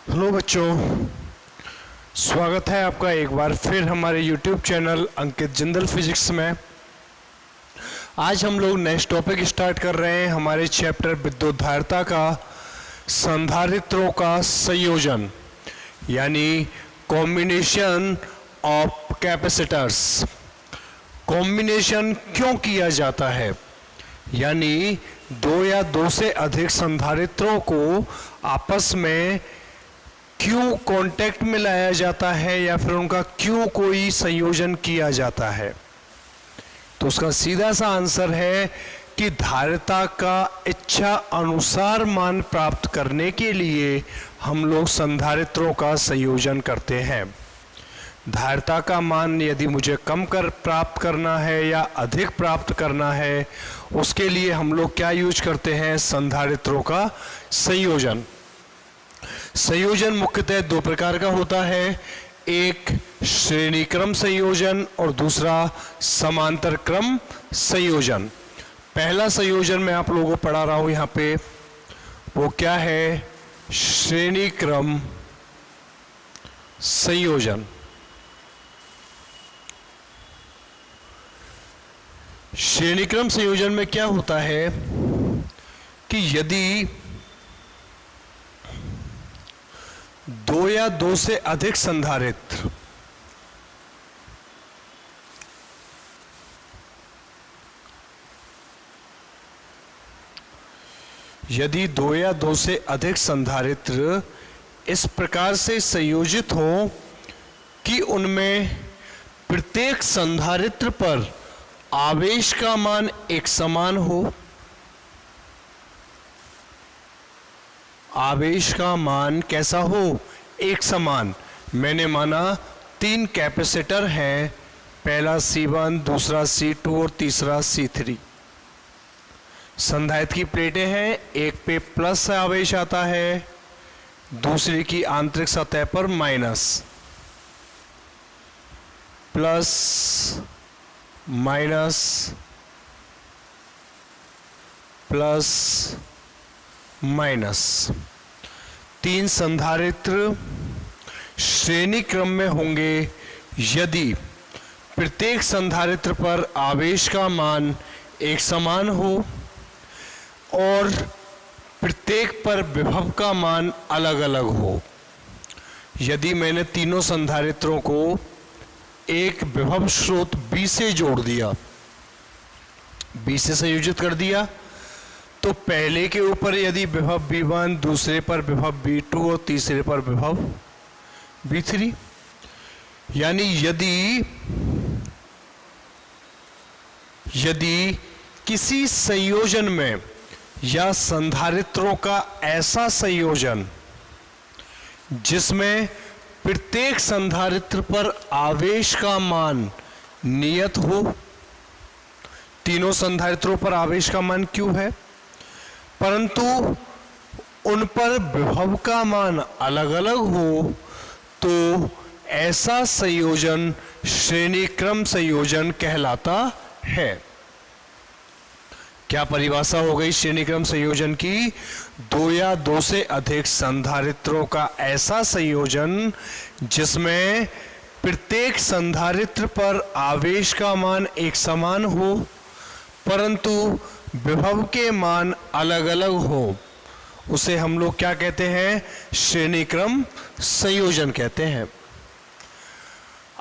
Hello बच्चों, स्वागत है आपका एक बार फिर हमारे YouTube चैनल अंकित जिंदल फिजिक्स में। आज हम लोग नेक्स्ट टॉपिक स्टार्ट कर रहे हैं हमारे चैप्टर विद्युत धारिता का संधारित्रों का संयोजन, यानी कॉम्बिनेशन ऑफ कैपेसिटर्स। कॉम्बिनेशन क्यों किया जाता है, यानी दो या दो से अधिक संधारित्रों को आपस में क्यों कांटेक्ट में लाया जाता है या फिर उनका क्यों कोई संयोजन किया जाता है। तो उसका सीधा सा आंसर है कि धारिता का इच्छा अनुसार मान प्राप्त करने के लिए हम लोग संधारित्रों का संयोजन करते हैं। धारिता का मान यदि मुझे कम कर प्राप्त करना है या अधिक प्राप्त करना है, उसके लिए हम लोग क्या यूज करते हैं, संधारित्रों का संयोजन। संयोजन मुख्यतः दो प्रकार का होता है, एक श्रेणी क्रम संयोजन और दूसरा समांतर क्रम संयोजन। पहला संयोजन मैं आप लोगों को पढ़ा रहा हूं यहां पे, वो क्या है, श्रेणी क्रम संयोजन। श्रेणी क्रम संयोजन में क्या होता है कि यदि दो या दो से अधिक संधारित्र इस प्रकार से संयोजित हो कि उनमें प्रत्येक संधारित्र पर आवेश का मान एक समान हो, आवेश का मान कैसा हो, एक समान। मैंने माना तीन कैपेसिटर हैं, पहला C1, दूसरा C2 और तीसरा C3। संधारित्र की प्लेटें हैं, एक पे प्लस आवेश आता है, दूसरी की आंतरिक सतह पर minus. Plus minus plus minus. तीन संधारित्र श्रेणी क्रम में होंगे यदि प्रत्येक संधारित्र पर आवेश का मान एक समान हो और प्रत्येक पर विभव का मान अलग अलग हो। यदि मैंने तीनों संधारित्रों को एक विभव स्रोत B से जोड़ दिया, B से संयोजित कर दिया, तो पहले के ऊपर यदि विभव V1, दूसरे पर विभव V2 और तीसरे पर विभव V3, यानी यदि किसी संयोजन में या संधारित्रों का ऐसा संयोजन जिसमें प्रत्येक संधारित्र पर आवेश का मान नियत हो, तीनों संधारित्रों पर आवेश का मान क्यों है, परंतु उन पर विभव का मान अलग अलग हो, तो ऐसा संयोजन श्रेणी क्रम संयोजन कहलाता है। क्या परिभाषा हो गई श्रेणी क्रम संयोजन की, दो या दो से अधिक संधारित्रों का ऐसा संयोजन जिसमें प्रत्येक संधारित्र पर आवेश का मान एक समान हो परंतु विभव के मान अलग अलग हो, उसे हम लोग क्या कहते हैं, श्रेणी क्रम संयोजन कहते हैं।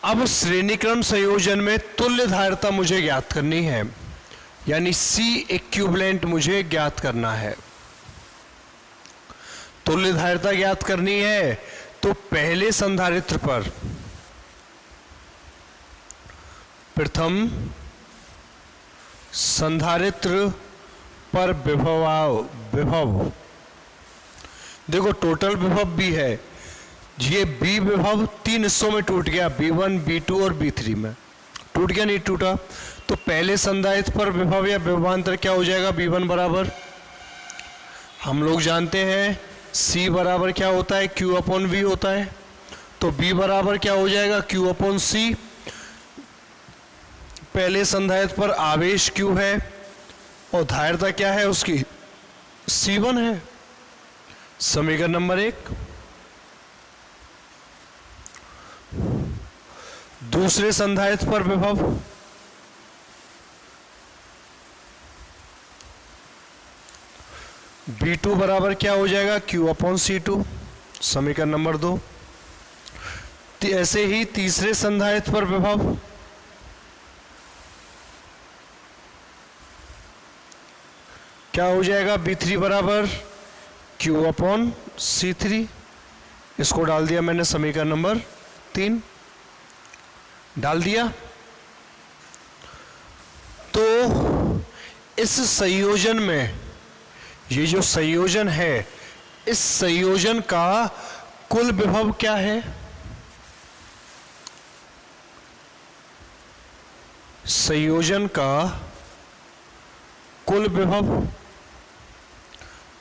अब श्रेणी क्रम संयोजन में तुल्य धारिता मुझे ज्ञात करनी है, यानी C इक्विवेलेंट मुझे ज्ञात करना है। तुल्य धारिता ज्ञात करनी है तो पहले संधारित्र पर प्रथम संधारित्र पर विभव देखो, टोटल विभव B है, ये B विभव तीन हिस्सों में टूट गया, B1, B2 और B3 में टूट गया, नहीं टूटा, तो पहले संधारित्र पर विभव या विभवांतर क्या हो जाएगा, V1 बराबर, हम लोग जानते हैं C बराबर क्या होता है, Q अपॉन V होता है, तो B बराबर क्या हो जाएगा, Q अपॉन C। पहले संधारित्र पर आवेश Q है और धारिता क्या है उसकी, C1 है। समीकरण नंबर 1। दूसरे संधारित्र पर विभव V2 बराबर क्या हो जाएगा, Q/C2, समीकरण नंबर 2। ऐसे ही तीसरे संधारित्र पर विभव क्या हो जाएगा, V3 बराबर Q/C3। इसको डाल दिया मैंने समीकरण नंबर 3, डाल दिया। तो इस संयोजन में, ये जो संयोजन है, इस संयोजन का कुल विभव क्या है, संयोजन का कुल विभव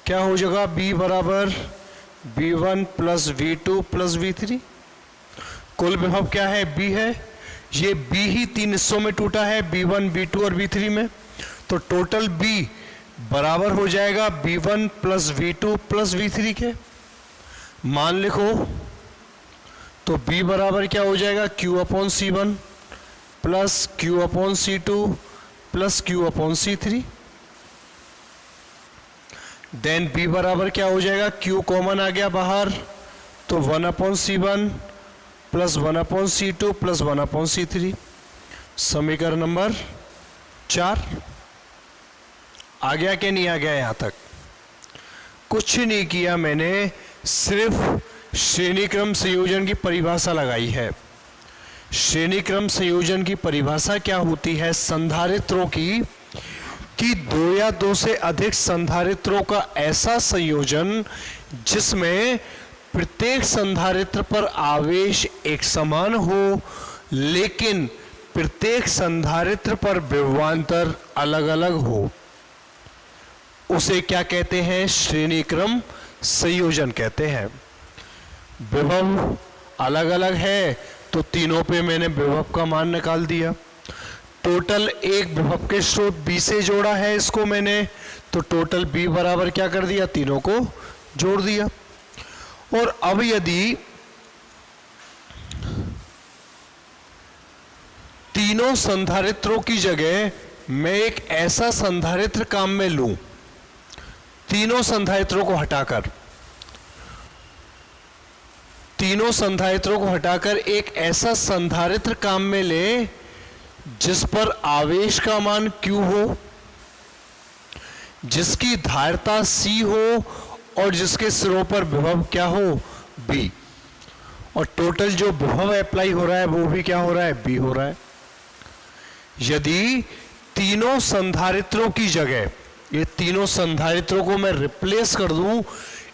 क्या हो जाएगा, B बराबर V1 plus V2 plus V3। कुल विभव क्या है, B है। ये B ही 3 हिस्सों में टूटा है, B1, B2 और V3 में। तो टोटल B बराबर हो जाएगा B1 plus V2 plus V3 के। मान लिखो तो B बराबर क्या हो जाएगा, Q/C1 plus Q/C2 plus Q/C3। Then B बराबर क्या हो जाएगा, Q कॉमन आ गया बाहर, तो 1/C1 plus 1/C2 plus 1/C3। समीकरण नंबर 4 आ गया कि नहीं आ गया? यहां तक कुछ नहीं किया मैंने, सिर्फ श्रेणी क्रम संयोजन की परिभाषा लगाई है। श्रेणी क्रम संयोजन की परिभाषा क्या होती है, संधारित्रों की, कि दो या दो से अधिक संधारित्रों का ऐसा संयोजन जिसमें प्रत्येक संधारित्र पर आवेश एक समान हो, लेकिन प्रत्येक संधारित्र पर विभवांतर अलग अलग हो, उसे क्या कहते हैं, श्रेणी क्रम संयोजन कहते हैं। विभव अलग अलग है तो तीनों पे मैंने विभव का मान निकाल दिया। टोटल एक विभव के स्रोत B से जोड़ा है इसको मैंने, तो टोटल B बराबर क्या कर दिया, तीनों को जोड़ दिया। और अब यदि तीनों संधारित्रों की जगह मैं एक ऐसा संधारित्र काम में लूं, तीनों संधारित्रों को हटाकर, तीनों संधारित्रों को हटाकर एक ऐसा संधारित्र काम में ले जिस पर आवेश का मान Q हो, जिसकी धारिता C हो और जिसके सिरों पर विभव क्या हो, B, और टोटल जो विभव अप्लाई हो रहा है वो भी क्या हो रहा है, B हो रहा है। यदि तीनों संधारित्रों की जगह, ये तीनों संधारित्रों को मैं रिप्लेस कर दूं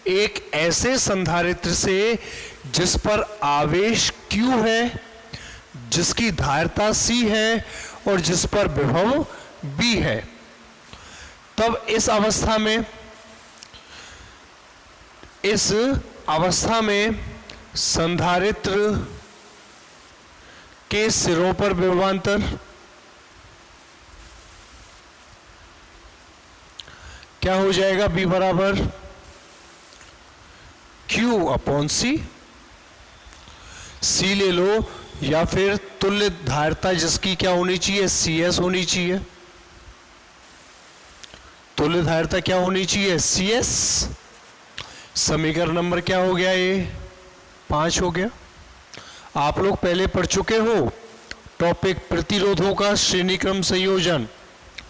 एक ऐसे संधारित्र से जिस पर आवेश Q है, जिसकी धारिता C है और जिस पर विभव B है, तब इस अवस्था में संधारित्र के सिरों पर विभवांतर क्या हो जाएगा, B बराबर Q/C। C ले लो या फिर तुल्य धारिता जिसकी क्या होनी चाहिए, CS होनी चाहिए। तुल्य धारिता क्या होनी चाहिए, CS। समीकरण नंबर क्या हो गया, ये 5 हो गया। आप लोग पहले पढ़ चुके हो टॉपिक प्रतिरोधों का श्रेणी क्रम संयोजन,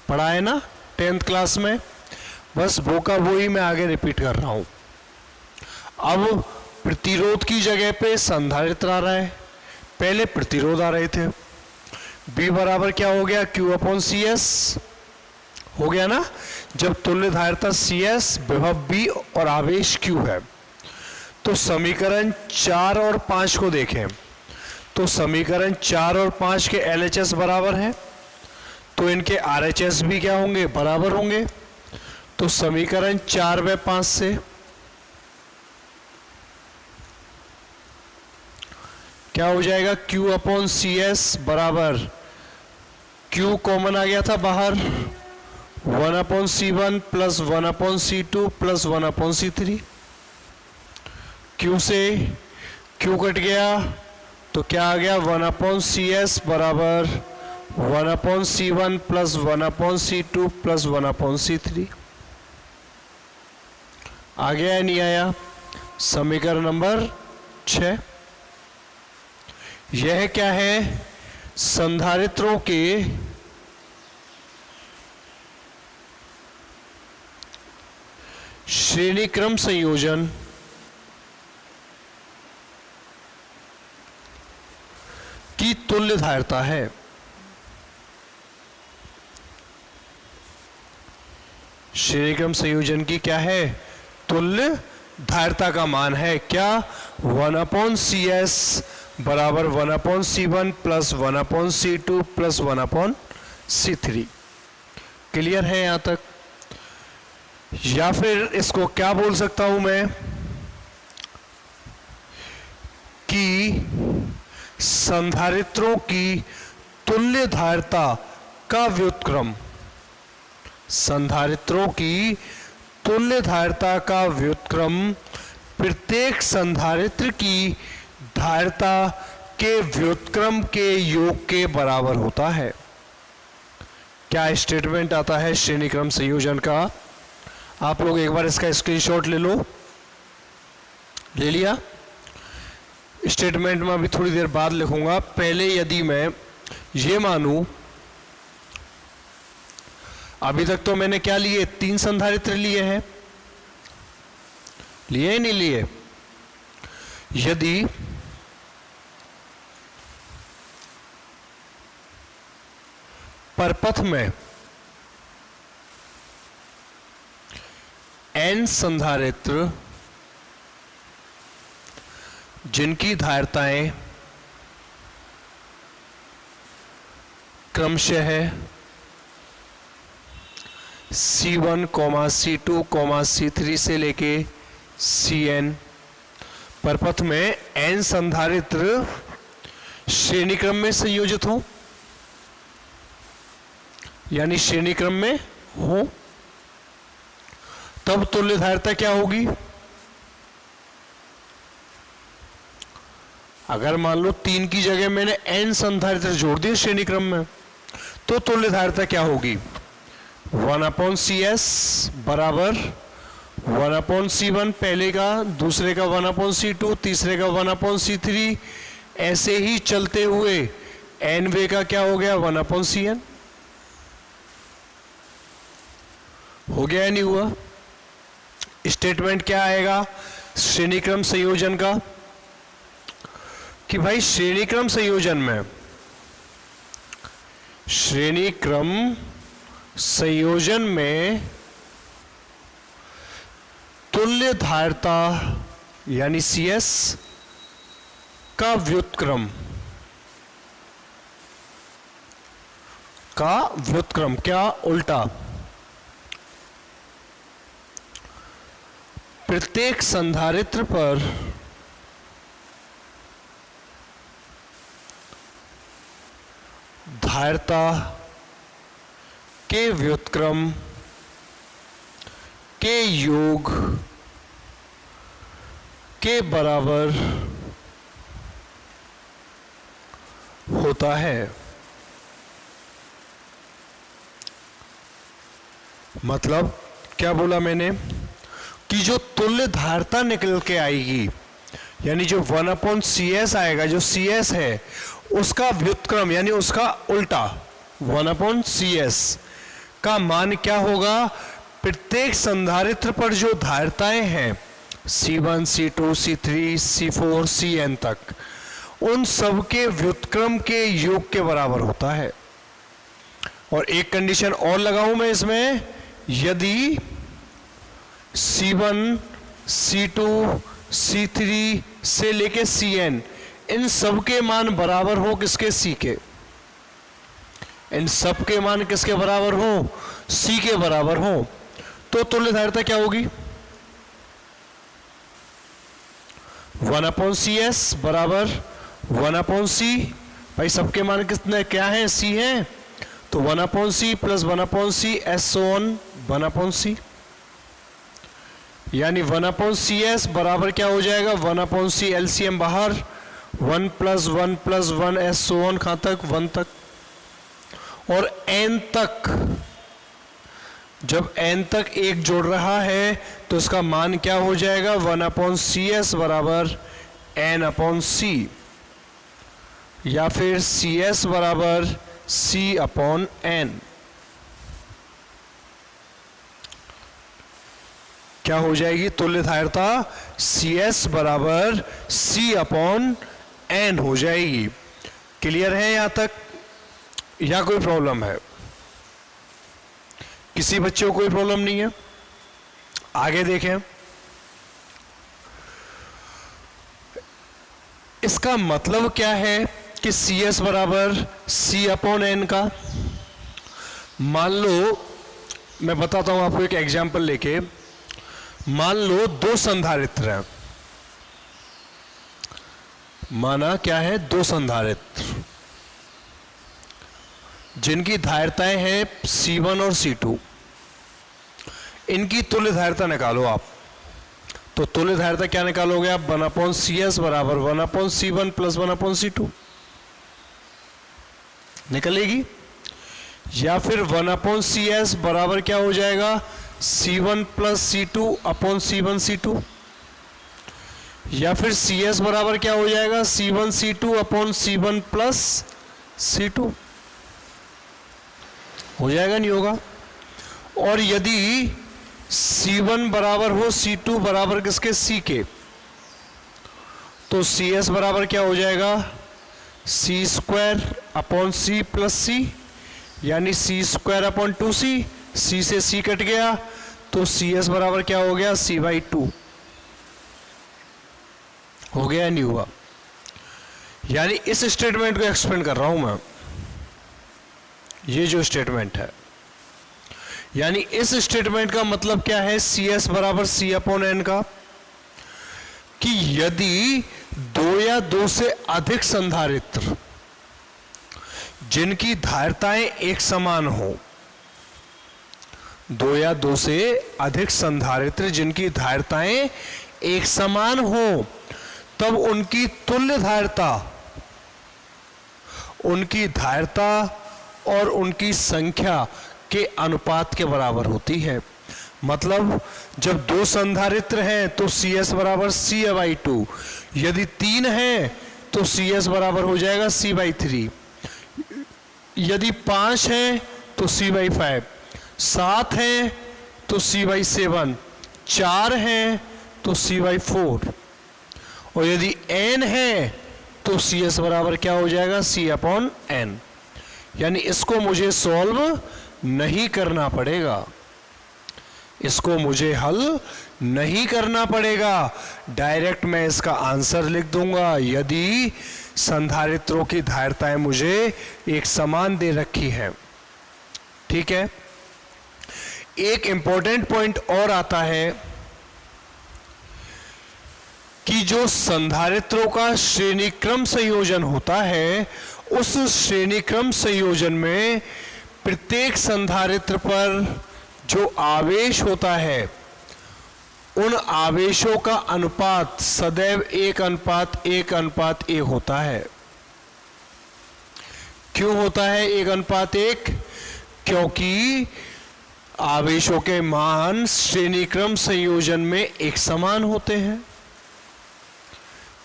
पढ़ा है ना 10th क्लास में। बस वो का वो ही मैं आगे रिपीट कर रहा हूं। अब प्रतिरोध की जगह पे संधारित्र आ रहा है, पहले प्रतिरोध आ रहे थे। B बराबर क्या हो गया, Q/CS हो गया ना। जब तुल्य धारिता CS, विभव B और आवेश Q है, तो समीकरण 4 और 5 को देखें तो समीकरण 4 और 5 के LHS बराबर है, तो इनके RHS भी क्या होंगे, बराबर होंगे। तो समीकरण 4 व 5 से क्या हो जाएगा, Q/CS बराबर, Q कॉमन आ गया था बाहर, 1/C1 plus 1/C2 plus 1/C3। Q से Q कट गया तो क्या आ गया 1/CS बराबर 1/C1 plus 1/C2 plus 1/C3। आ गया या नहीं आया? समीकरण नंबर 6। यह क्या है? संधारित्रों के श्रेणीक्रम संयोजन की तुल्य धारिता है। श्रेणीक्रम संयोजन की क्या है? तुल्य धारिता का मान है क्या? 1/CS बराबर 1/C1 plus 1/C2 plus 1/C3। Clear है यहां तक? या फिर इसको क्या बोल सकता हूं मैं कि संधारित्रों की तुल्य धारिता का व्युत्क्रम, संधारित्रों की तुल्य धारिता का व्युत्क्रम प्रत्येक संधारित्र की धारिता के व्युत्क्रम के योग के बराबर होता है। क्या स्टेटमेंट आता है श्रेणीक्रम संयोजन का? आप लोग एक बार इसका स्क्रीनशॉट ले लो। ले लिया? स्टेटमेंट में अभी थोड़ी देर बाद लिखूंगा। पहले यदि मैं ये मानूं, अभी तक तो मैंने क्या लिए? 3 संधारित्र लिए हैं। लिए ही नहीं लिए? यदि परपथ में n संधारित्र जिनकी धारिताएं क्रमशः C1, C2, C3 से लेके Cn, परपथ में n संधारित्र श्रेणीक्रम में संयोजित हो, यानी श्रेणीक्रम में हो, तब तुल्य धारिता क्या होगी? अगर मान लो 3 की जगह मैंने n संधारित्र जोड़ दिए श्रेणीक्रम में, तो तुल्य धारिता क्या होगी? 1/CS बराबर 1/C1 पहले का, दूसरे का 1/C2, तीसरे का 1/C3, ऐसे ही चलते हुए n वे का क्या हो गया? 1/CN। हो गया या नहीं हुआ? स्टेटमेंट क्या आएगा श्रेणीक्रम संयोजन का? कि भाई श्रेणीक्रम संयोजन में, श्रेणीक्रम संयोजन में तुल्य धारिता यानी CS का व्युत्क्रम, क्या? उल्टा। प्रत्येक संधारित्र पर धारिता के व्युत्क्रम के योग के बराबर होता है। मतलब क्या बोला मैंने? कि जो तुल्य धारिता निकल के आएगी, यानी जो 1/CS आएगा, जो CS है उसका व्युत्क्रम यानी उसका उल्टा 1/CS का मान क्या होगा? प्रत्येक संधारित्र पर जो धारिताएं हैं C1, C2, C3, C4, Cn तक, उन सब के व्युत्क्रम के योग के बराबर होता है। और एक कंडीशन और लगाऊं मैं इसमें, यदि C1, C2, C3 से लेके Cn इन सब के मान बराबर हो किसके? C के। इन सब के मान किसके बराबर हो? C के बराबर हो, तो तुल्य धारिता क्या होगी? 1/CS बराबर 1/C। भाई सबके मान कितने क्या हैं? C हैं, तो 1/C plus 1/C S/1 1/C, यानी 1/CS बराबर क्या हो जाएगा? 1/C LCM बाहर 1+1+1 एस सो ऑन, कहाँ तक 1 तक, और n तक, जब n तक एक जोड़ रहा है तो इसका मान क्या हो जाएगा, 1/cs बराबर n/c, या फिर cs बराबर c/n। क्या हो जाएगी तुल्य धारिता, cs बराबर c/n हो जाएगी। क्लियर है यहां तक, या कोई प्रॉब्लम है? किसी बच्चे को कोई प्रॉब्लम नहीं है? आगे देखें, इसका मतलब क्या है कि cs बराबर c/n का। मान लो, मैं बताता हूं आपको एक एग्जांपल लेके, मान लो दो संधारित्र हैं, माना क्या है, दो संधारित्र जिनकी धारिताएं हैं C1 और C2, इनकी तुल्य धारिता निकालो आप। तो तुल्य धारिता क्या निकालोगे आप, 1/CS बराबर 1/C1 प्लस 1/C2 निकलेगी, या फिर 1/CS बराबर क्या हो जाएगा, C1 plus C2 upon C1 C2, या फिर CS बराबर क्या हो जाएगा, C1 C2 upon C1 plus C2 हो जाएगा, नहीं होगा? और यदि C1 बराबर हो C2 बराबर किसके, C के, तो CS बराबर क्या हो जाएगा, C² upon C plus C, यानी C² अपॉन 2C, C से C कट गया तो CS बराबर क्या हो गया, C/2 हो गया, नहीं हुआ? यानी इस स्टेटमेंट को एक्सपेंड कर रहा हूं मैं, ये जो स्टेटमेंट है, यानी इस स्टेटमेंट का मतलब क्या है, CS बराबर C/n का, कि यदि दो या दो से अधिक संधारित्र जिनकी धारिताएं एक समान हो, दो या दो से अधिक संधारित्र जिनकी धारिताएं एक समान हो, तब उनकी तुल्य धारिता, उनकी धारिता और उनकी संख्या के अनुपात के बराबर होती है। मतलब जब दो संधारित्र हैं तो CS बराबर C/2, यदि तीन हैं तो CS बराबर हो जाएगा C/3, यदि 5 हैं तो C/5, 7 हैं तो C/7, 4 हैं तो C/4, और यदि n है तो CS बराबर क्या हो जाएगा, C/n। यानी इसको मुझे सॉल्व नहीं करना पड़ेगा, इसको मुझे हल नहीं करना पड़ेगा, डायरेक्ट मैं इसका आंसर लिख दूंगा यदि संधारित्रों की धारिताएं मुझे एक समान दे रखी है। ठीक है, एक इंपॉर्टेंट पॉइंट और आता है कि जो संधारित्रों का श्रेणीक्रम संयोजन होता है, उस श्रेणीक्रम संयोजन में प्रत्येक संधारित्र पर जो आवेश होता है, उन आवेशों का अनुपात सदैव 1:1:1 होता है। क्यों होता है 1:1? क्योंकि आवेशों के मान श्रेणीक्रम संयोजन में एक समान होते हैं,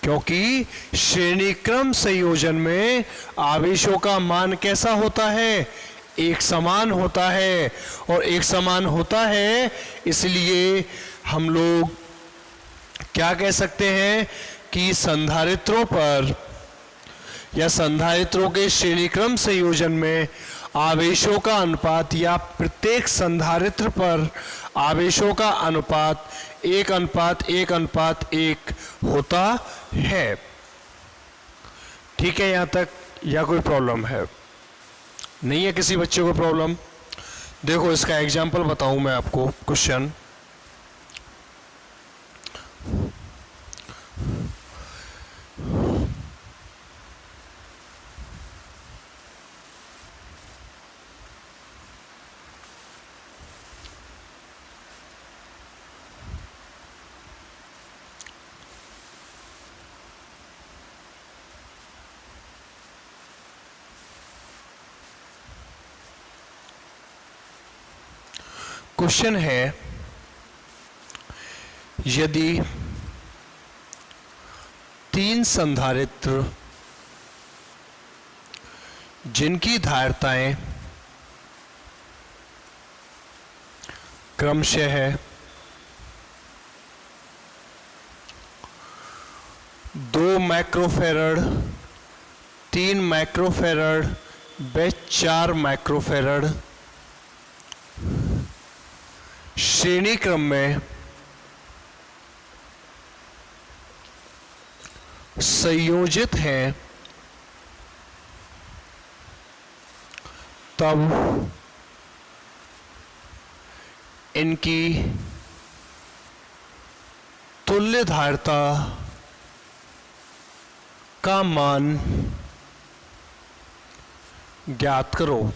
क्योंकि श्रेणीक्रम संयोजन में आवेशों का मान कैसा होता है, एक समान होता है, और एक समान होता है इसलिए हम लोग क्या कह सकते हैं कि संधारित्रों पर या संधारित्रों के श्रेणीक्रम संयोजन में आवेशों का अनुपात या प्रत्येक संधारित्र पर आवेशों का अनुपात 1:1:1 होता है। ठीक है, यहां तक, या कोई प्रॉब्लम है? नहीं है किसी बच्चे को प्रॉब्लम? देखो इसका एग्जाम्पल बताऊं मैं आपको, क्वेश्चन क्वेश्चन है, यदि 3 संधारित्र जिनकी धारिताएं क्रमशः 2 माइक्रोफैरड, 3 माइक्रोफैरड व 4 माइक्रोफैरड श्रेणी क्रम में संयोजित हैं, तब इनकी तुल्य धारिता का मान ज्ञात करो।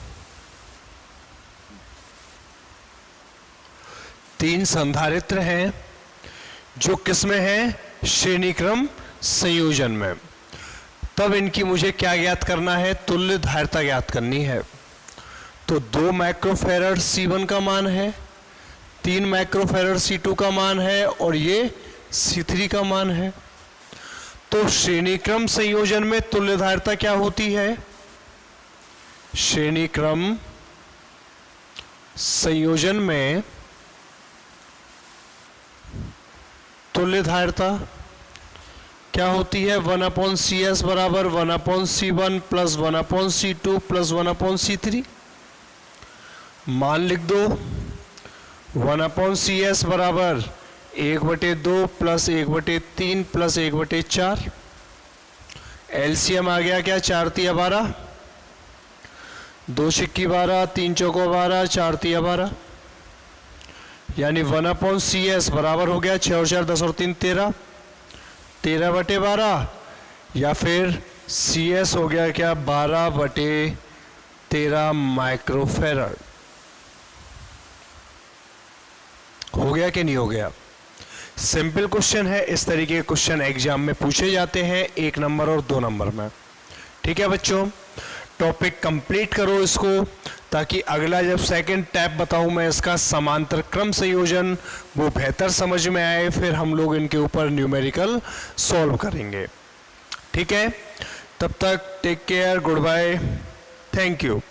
3 संधारित्र हैं जो किसमें हैं? श्रेणी क्रम संयोजन में। तब इनकी मुझे क्या ज्ञात करना है? तुल्य धारिता ज्ञात करनी है। तो 2 माइक्रोफैरड C1 का मान है, 3 माइक्रोफैरड C2 का मान है और ये C3 का मान है। तो श्रेणी क्रम संयोजन में तुल्य धारिता क्या होती है? श्रेणी क्रम संयोजन में तुल्य धारिता क्या होती है? 1/CS बराबर 1/C1 plus 1/C2 plus 1/C3। मान लिख दो, 1/CS बराबर 1/2 प्लस 1/3 प्लस 1/4। एलसीएम आ गया क्या? 4 तिया 12, 2 छिक्की 12, 3 चौको 12, 4 तिया 12, यानी 1/CS बराबर हो गया 6 और 4 10 और 3 13, 13/12, या फिर CS हो गया क्या? 12/13 माइक्रोफैरड। हो गया कि नहीं हो गया? सिंपल क्वेश्चन है। इस तरीके के क्वेश्चन एग्जाम में पूछे जाते हैं 1 नंबर और 2 नंबर में। ठीक है बच्चों, टॉपिक कंप्लीट करो इसको, ताकि अगला जब सेकंड टैप बताऊं मैं इसका समांतर क्रम संयोजन, वो बेहतर समझ में आए, फिर हम लोग इनके ऊपर न्यूमेरिकल सॉल्व करेंगे। ठीक है, तब तक take care, goodbye, thank you.